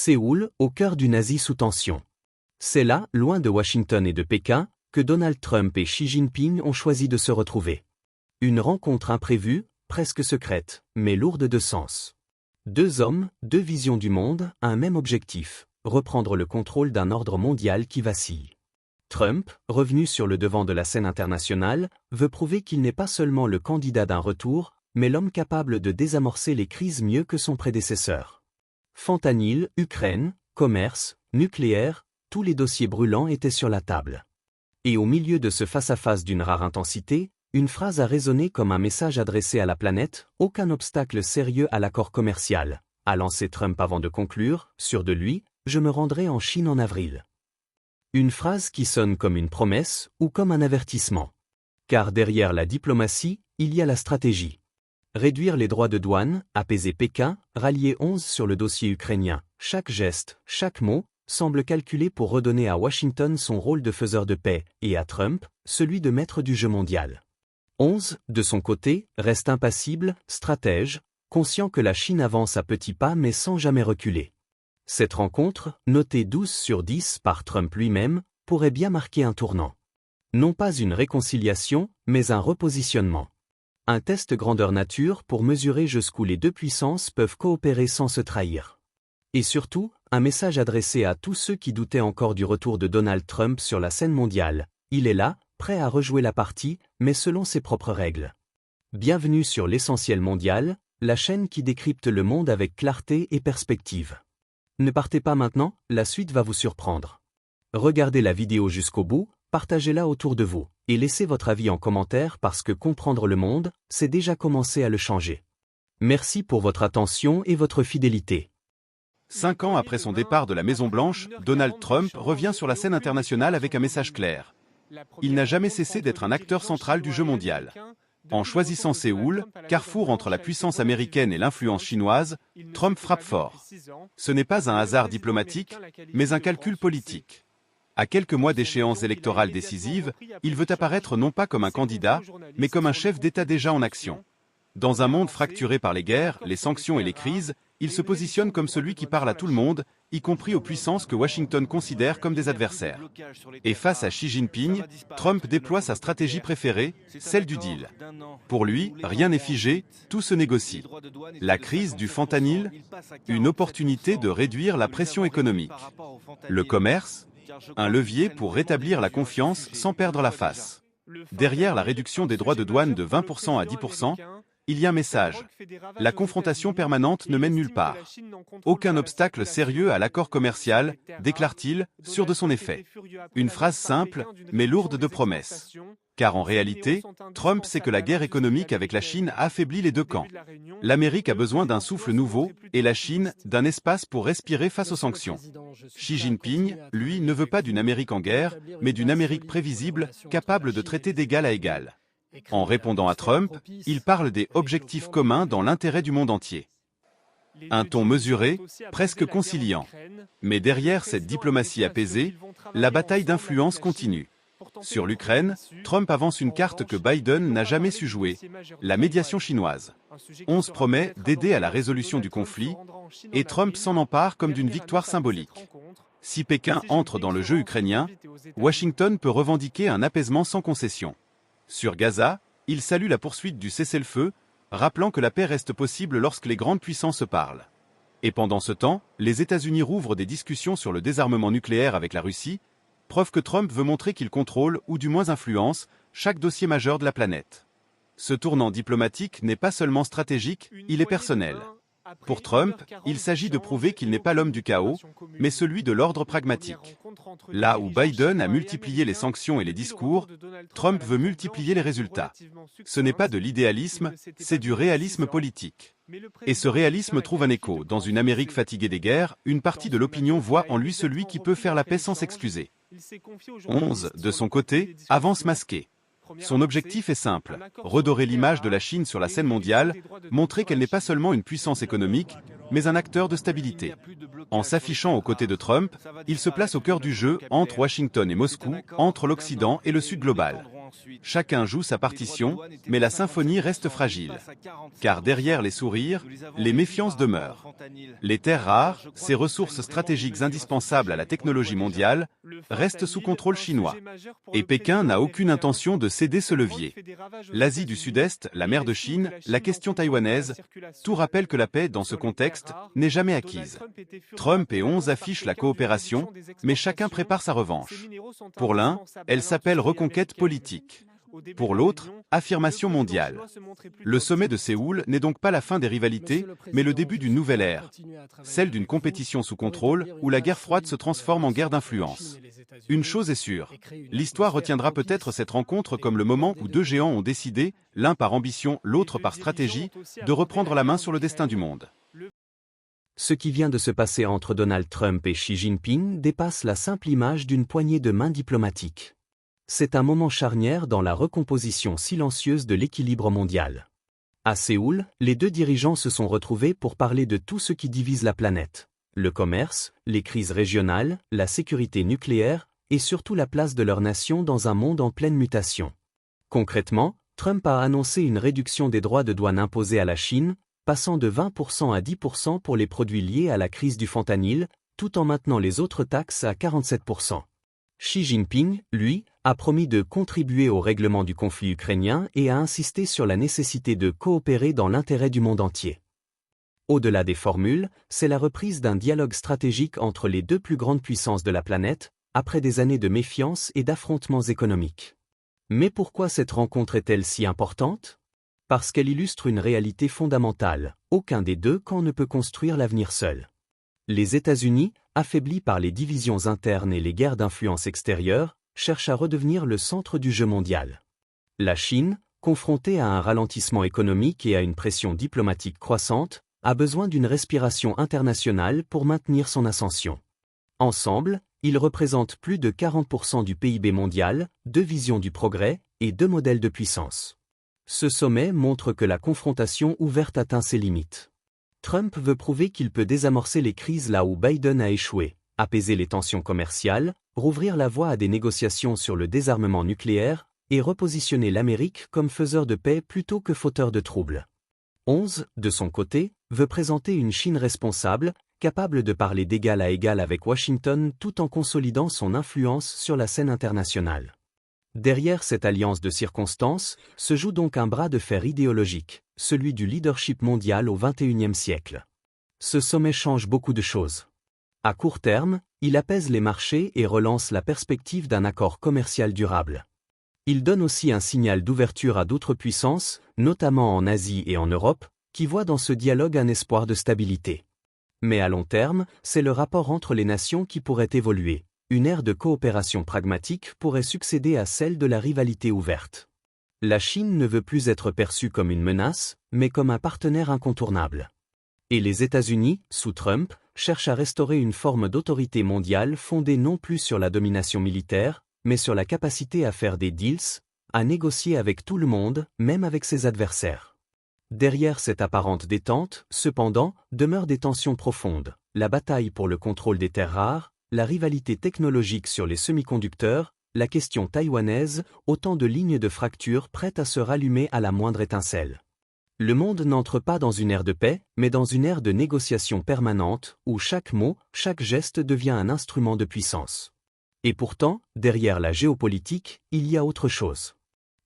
Séoul, au cœur d'une Asie sous tension. C'est là, loin de Washington et de Pékin, que Donald Trump et Xi Jinping ont choisi de se retrouver. Une rencontre imprévue, presque secrète, mais lourde de sens. Deux hommes, deux visions du monde, un même objectif, reprendre le contrôle d'un ordre mondial qui vacille. Trump, revenu sur le devant de la scène internationale, veut prouver qu'il n'est pas seulement le candidat d'un retour, mais l'homme capable de désamorcer les crises mieux que son prédécesseur. Fentanyl, Ukraine, commerce, nucléaire, tous les dossiers brûlants étaient sur la table. Et au milieu de ce face-à-face d'une rare intensité, une phrase a résonné comme un message adressé à la planète, « Aucun obstacle sérieux à l'accord commercial », a lancé Trump avant de conclure, sûr de lui, « Je me rendrai en Chine en avril ». Une phrase qui sonne comme une promesse ou comme un avertissement. Car derrière la diplomatie, il y a la stratégie. Réduire les droits de douane, apaiser Pékin, rallier 11 sur le dossier ukrainien, chaque geste, chaque mot, semble calculé pour redonner à Washington son rôle de faiseur de paix, et à Trump, celui de maître du jeu mondial. 11, de son côté, reste impassible, stratège, conscient que la Chine avance à petits pas mais sans jamais reculer. Cette rencontre, notée 12 sur 10 par Trump lui-même, pourrait bien marquer un tournant. Non pas une réconciliation, mais un repositionnement. Un test grandeur nature pour mesurer jusqu'où les deux puissances peuvent coopérer sans se trahir. Et surtout, un message adressé à tous ceux qui doutaient encore du retour de Donald Trump sur la scène mondiale. Il est là, prêt à rejouer la partie, mais selon ses propres règles. Bienvenue sur l'Essentiel Mondial, la chaîne qui décrypte le monde avec clarté et perspective. Ne partez pas maintenant, la suite va vous surprendre. Regardez la vidéo jusqu'au bout, partagez-la autour de vous, et laissez votre avis en commentaire parce que comprendre le monde, c'est déjà commencer à le changer. Merci pour votre attention et votre fidélité. 5 ans après son départ de la Maison-Blanche, Donald Trump revient sur la scène internationale avec un message clair. Il n'a jamais cessé d'être un acteur central du jeu mondial. En choisissant Séoul, carrefour entre la puissance américaine et l'influence chinoise, Trump frappe fort. Ce n'est pas un hasard diplomatique, mais un calcul politique. À quelques mois d'échéances électorales décisives, il veut apparaître non pas comme un candidat, mais comme un chef d'État déjà en action. Dans un monde fracturé par les guerres, les sanctions et les crises, il se positionne comme celui qui parle à tout le monde, y compris aux puissances que Washington considère comme des adversaires. Et face à Xi Jinping, Trump déploie sa stratégie préférée, celle du deal. Pour lui, rien n'est figé, tout se négocie. La crise du fentanyl, une opportunité de réduire la pression économique. Le commerce, un levier pour rétablir la confiance sans perdre la face. Derrière la réduction des droits de douane de 20% à 10%, il y a un message. La confrontation permanente ne mène nulle part. Aucun obstacle sérieux à l'accord commercial, déclare-t-il, sûr de son effet. Une phrase simple, mais lourde de promesses. Car en réalité, Trump sait que la guerre économique avec la Chine affaiblit les deux camps. L'Amérique a besoin d'un souffle nouveau, et la Chine, d'un espace pour respirer face aux sanctions. Xi Jinping, lui, ne veut pas d'une Amérique en guerre, mais d'une Amérique prévisible, capable de traiter d'égal à égal. En répondant à Trump, il parle des objectifs communs dans l'intérêt du monde entier. Un ton mesuré, presque conciliant. Mais derrière cette diplomatie apaisée, la bataille d'influence continue. Sur l'Ukraine, Trump avance une carte que Biden n'a jamais su jouer, la médiation chinoise. On se promet d'aider à la résolution du conflit, et Trump s'en empare comme d'une victoire symbolique. Si Pékin entre dans le jeu ukrainien, Washington peut revendiquer un apaisement sans concession. Sur Gaza, il salue la poursuite du cessez-le-feu, rappelant que la paix reste possible lorsque les grandes puissances se parlent. Et pendant ce temps, les États-Unis rouvrent des discussions sur le désarmement nucléaire avec la Russie, preuve que Trump veut montrer qu'il contrôle, ou du moins influence, chaque dossier majeur de la planète. Ce tournant diplomatique n'est pas seulement stratégique, il est personnel. Pour Trump, il s'agit de prouver qu'il n'est pas l'homme du chaos, mais celui de l'ordre pragmatique. Là où Biden a multiplié les sanctions et les discours, Trump veut multiplier les résultats. Ce n'est pas de l'idéalisme, c'est du réalisme politique. Et ce réalisme trouve un écho. Dans une Amérique fatiguée des guerres, une partie de l'opinion voit en lui celui qui peut faire la paix sans s'excuser. 11, de son côté, avance masqué. Son objectif est simple, redorer l'image de la Chine sur la scène mondiale, montrer qu'elle n'est pas seulement une puissance économique, mais un acteur de stabilité. En s'affichant aux côtés de Trump, il se place au cœur du jeu entre Washington et Moscou, entre l'Occident et le Sud global. Chacun joue sa partition, mais la symphonie reste fragile. Car derrière les sourires, les méfiances demeurent. Les terres rares, ces ressources stratégiques indispensables à la technologie mondiale, restent sous contrôle chinois. Et Pékin n'a aucune intention de céder ce levier. L'Asie du Sud-Est, la mer de Chine, la question taïwanaise, tout rappelle que la paix dans ce contexte n'est jamais acquise. Trump et 11 affichent la coopération, mais chacun prépare sa revanche. Pour l'un, elle s'appelle reconquête politique. Pour l'autre, affirmation mondiale. Le sommet de Séoul n'est donc pas la fin des rivalités, mais le début d'une nouvelle ère. Celle d'une compétition sous contrôle, où la guerre froide se transforme en guerre d'influence. Une chose est sûre, l'histoire retiendra peut-être cette rencontre comme le moment où deux géants ont décidé, l'un par ambition, l'autre par stratégie, de reprendre la main sur le destin du monde. Ce qui vient de se passer entre Donald Trump et Xi Jinping dépasse la simple image d'une poignée de mains diplomatiques. C'est un moment charnière dans la recomposition silencieuse de l'équilibre mondial. À Séoul, les deux dirigeants se sont retrouvés pour parler de tout ce qui divise la planète. Le commerce, les crises régionales, la sécurité nucléaire, et surtout la place de leur nation dans un monde en pleine mutation. Concrètement, Trump a annoncé une réduction des droits de douane imposés à la Chine, passant de 20% à 10% pour les produits liés à la crise du fentanyl, tout en maintenant les autres taxes à 47%. Xi Jinping, lui, a promis de contribuer au règlement du conflit ukrainien et a insisté sur la nécessité de coopérer dans l'intérêt du monde entier. Au-delà des formules, c'est la reprise d'un dialogue stratégique entre les deux plus grandes puissances de la planète, après des années de méfiance et d'affrontements économiques. Mais pourquoi cette rencontre est-elle si importante ? Parce qu'elle illustre une réalité fondamentale, aucun des deux camps ne peut construire l'avenir seul. Les États-Unis, affaiblis par les divisions internes et les guerres d'influence extérieure, cherchent à redevenir le centre du jeu mondial. La Chine, confrontée à un ralentissement économique et à une pression diplomatique croissante, a besoin d'une respiration internationale pour maintenir son ascension. Ensemble, ils représentent plus de 40% du PIB mondial, deux visions du progrès et deux modèles de puissance. Ce sommet montre que la confrontation ouverte atteint ses limites. Trump veut prouver qu'il peut désamorcer les crises là où Biden a échoué, apaiser les tensions commerciales, rouvrir la voie à des négociations sur le désarmement nucléaire et repositionner l'Amérique comme faiseur de paix plutôt que fauteur de troubles. 11, de son côté, veut présenter une Chine responsable, capable de parler d'égal à égal avec Washington tout en consolidant son influence sur la scène internationale. Derrière cette alliance de circonstances, se joue donc un bras de fer idéologique, celui du leadership mondial au XXIe siècle. Ce sommet change beaucoup de choses. À court terme, il apaise les marchés et relance la perspective d'un accord commercial durable. Il donne aussi un signal d'ouverture à d'autres puissances, notamment en Asie et en Europe, qui voient dans ce dialogue un espoir de stabilité. Mais à long terme, c'est le rapport entre les nations qui pourrait évoluer. Une ère de coopération pragmatique pourrait succéder à celle de la rivalité ouverte. La Chine ne veut plus être perçue comme une menace, mais comme un partenaire incontournable. Et les États-Unis, sous Trump, cherchent à restaurer une forme d'autorité mondiale fondée non plus sur la domination militaire, mais sur la capacité à faire des deals, à négocier avec tout le monde, même avec ses adversaires. Derrière cette apparente détente, cependant, demeurent des tensions profondes, la bataille pour le contrôle des terres rares, la rivalité technologique sur les semi-conducteurs, la question taïwanaise, autant de lignes de fracture prêtes à se rallumer à la moindre étincelle. Le monde n'entre pas dans une ère de paix, mais dans une ère de négociation permanente, où chaque mot, chaque geste devient un instrument de puissance. Et pourtant, derrière la géopolitique, il y a autre chose.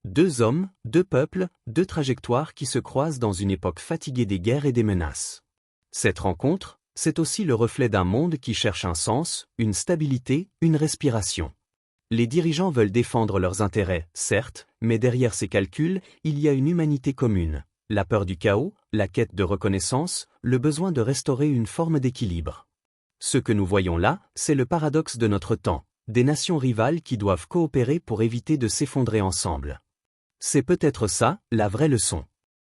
Deux hommes, deux peuples, deux trajectoires qui se croisent dans une époque fatiguée des guerres et des menaces. Cette rencontre, c'est aussi le reflet d'un monde qui cherche un sens, une stabilité, une respiration. Les dirigeants veulent défendre leurs intérêts, certes, mais derrière ces calculs, il y a une humanité commune. La peur du chaos, la quête de reconnaissance, le besoin de restaurer une forme d'équilibre. Ce que nous voyons là, c'est le paradoxe de notre temps, des nations rivales qui doivent coopérer pour éviter de s'effondrer ensemble. C'est peut-être ça, la vraie leçon.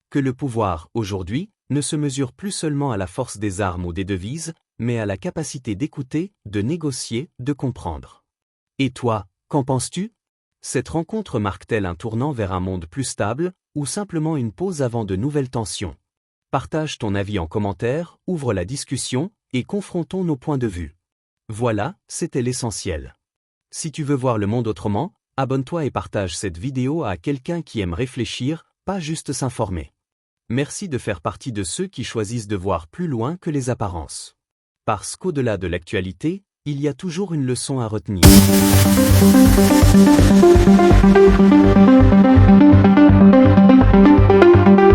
Que le pouvoir, aujourd'hui, ne se mesure plus seulement à la force des armes ou des devises, mais à la capacité d'écouter, de négocier, de comprendre. Et toi, qu'en penses-tu ? Cette rencontre marque-t-elle un tournant vers un monde plus stable, ou simplement une pause avant de nouvelles tensions ? Partage ton avis en commentaire, ouvre la discussion, et confrontons nos points de vue. Voilà, c'était l'essentiel. Si tu veux voir le monde autrement, Abonne-toi et partage cette vidéo à quelqu'un qui aime réfléchir, pas juste s'informer. Merci de faire partie de ceux qui choisissent de voir plus loin que les apparences. Parce qu'au-delà de l'actualité, il y a toujours une leçon à retenir.